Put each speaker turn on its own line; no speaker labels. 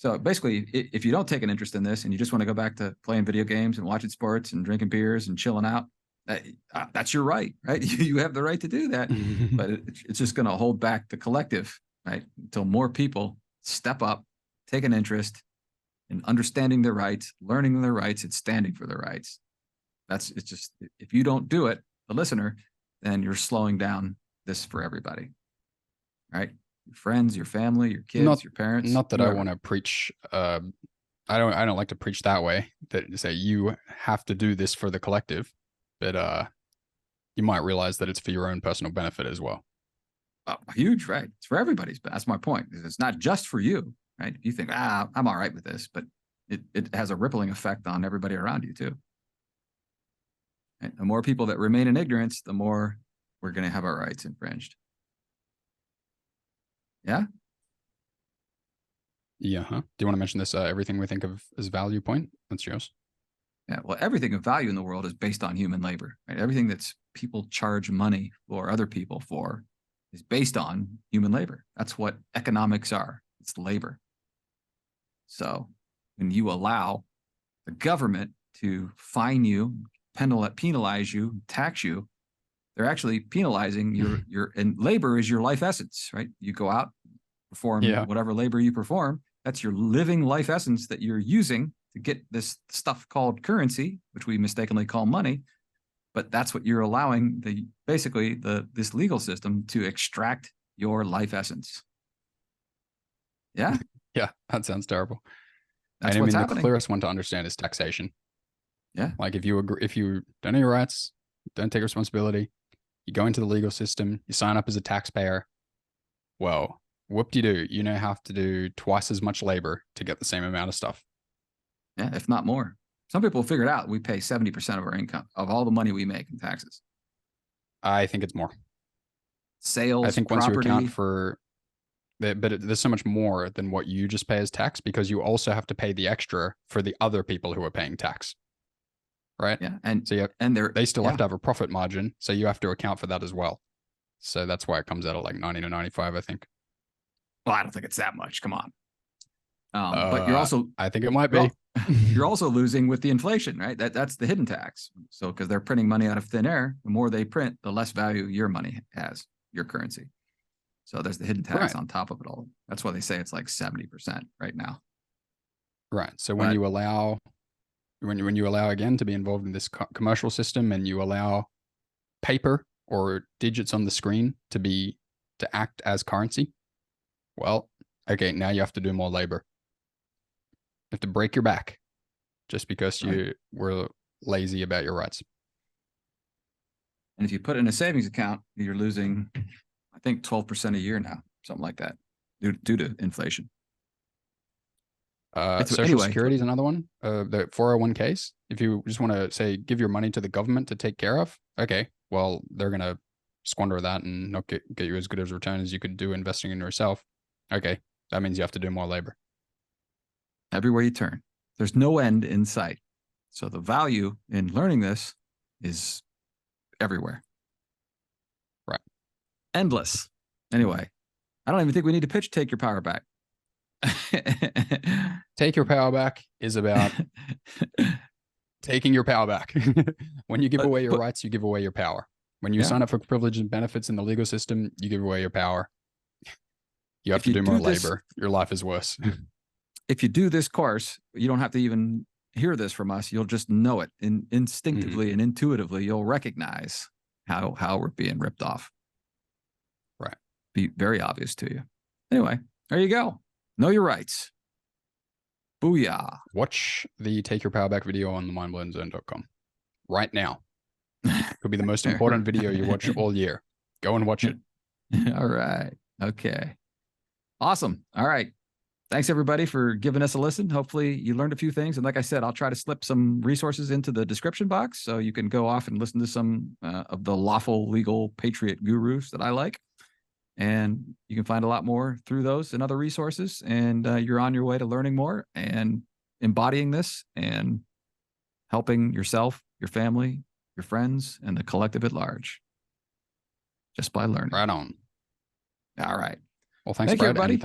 So basically, if you don't take an interest in this and you just want to go back to playing video games and watching sports and drinking beers and chilling out, that's your right? You have the right to do that, but it's just going to hold back the collective, right? Until more people step up, take an interest in understanding their rights, learning their rights, and standing for their rights. It's just, if you don't do it, the listener, then you're slowing down this for everybody, right? Your friends, your family, your kids, your parents.
Not that whoever. I want to preach. I don't like to preach that way. That say you have to do this for the collective, but you might realize that it's for your own personal benefit as well.
Huge, right? It's for everybody's. That's my point. It's not just for you, right? You think, I'm all right with this, but it has a rippling effect on everybody around you too. And the more people that remain in ignorance, the more we're going to have our rights infringed. Yeah.
Yeah. Huh? Do you want to mention this? Everything we think of as value point. That's yours.
Yeah. Well, everything of value in the world is based on human labor, right? Everything that's people charge money for other people for is based on human labor. That's what economics are. It's labor. So when you allow the government to fine you, penalize you, tax you, they're actually penalizing your and labor is your life essence, right? You go out, perform whatever labor you perform. That's your living life essence that you're using to get this stuff called currency, which we mistakenly call money. But that's what you're allowing this legal system to extract your life essence. Yeah.
Yeah, that sounds terrible.
That's what's happening.
The clearest one to understand is taxation.
Yeah.
Like if you don't know your rights, don't take responsibility, you go into the legal system, you sign up as a taxpayer. Well, whoop-de-doo, you now have to do twice as much labor to get the same amount of stuff.
Yeah, if not more. Some people figured out we pay 70% of our income, of all the money we make in taxes.
I think it's more.
Sales,
I think
property.
Once you account for, but there's so much more than what you just pay as tax, because you also have to pay the extra for the other people who are paying tax. Right?
Yeah. And
so they still have to have a profit margin. So you have to account for that as well. So that's why it comes out at like 90 to 95, I think.
Well, I don't think it's that much. Come on. But you're also,
I think it might be.
You're also losing with the inflation, right? That's the hidden tax. So because they're printing money out of thin air, the more they print, the less value your money has, your currency. So there's the hidden tax on top of it all. That's why they say it's like 70% right now.
Right. So when you allow again to be involved in this commercial system, and you allow paper or digits on the screen to act as currency, well, okay, now you have to do more labor. You have to break your back just because you were lazy about your rights.
And if you put it in a savings account, you're losing, I think, 12% a year now, something like that, due to inflation.
Social Security is another one. The 401ks. If you just want to say give your money to the government to take care of, okay, well, they're gonna squander that and not get you as good as return as you could do investing in yourself. Okay, that means you have to do more labor.
Everywhere you turn, there's no end in sight. So the value in learning this is everywhere.
Right.
Endless. Anyway, I don't even think we need to pitch Take Your Power Back.
Take Your Power Back is about taking your power back. When you give away your rights, you give away your power. When you sign up for privilege and benefits in the legal system, you give away your power. You have to do more labor. Your life is worse.
If you do this course, you don't have to even hear this from us. You'll just know it instinctively and intuitively. You'll recognize how we're being ripped off.
Right.
Be very obvious to you. Anyway, there you go. Know your rights. Booyah.
Watch the Take Your Power Back video on themindblowingzone.com right now. It could be the most important video you watch all year. Go and watch it.
All right. Okay. Awesome. All right. Thanks, everybody, for giving us a listen. Hopefully you learned a few things. And like I said, I'll try to slip some resources into the description box so you can go off and listen to some of the lawful legal patriot gurus that I like. And you can find a lot more through those and other resources. And you're on your way to learning more and embodying this and helping yourself, your family, your friends, and the collective at large just by learning.
Right on.
All right.
Well, thanks,
Thank you, everybody.